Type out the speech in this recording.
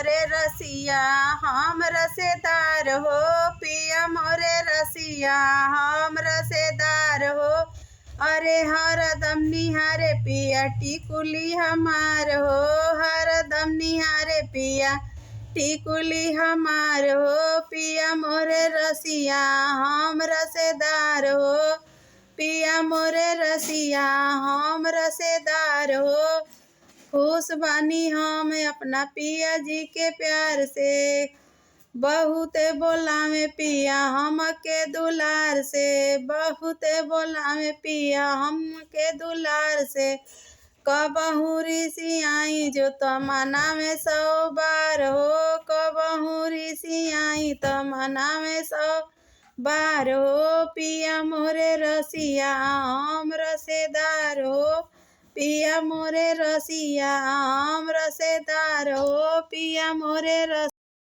मोरे रसिया हम रसेदार हो, पिया मोरे रसिया हम रसेदार हो। अरे हरदम निहारे पिया टिकुली हमार हो, हरदम निहारे पिया टिकुली हमार हो। पिया मोरे रसिया हम रसेदार हो, पिया मोरे रसिया हम रसेदार हो। खुश बानी हम अपना पिया जी के प्यार से, बहुत बोलावे पिया हमके दुलार से, बहुत बोलावे पिया हमके दुलार से। कबहू ऋषियाई जो तमन्ना में 100 बार हो, कबहू ऋषियाई तमन्ना में 100 बार हो। पिया मोरे रसिया हम रसेदार हो, पिया मोरे रसिया हम रसेदार हो। पिया मोरे रस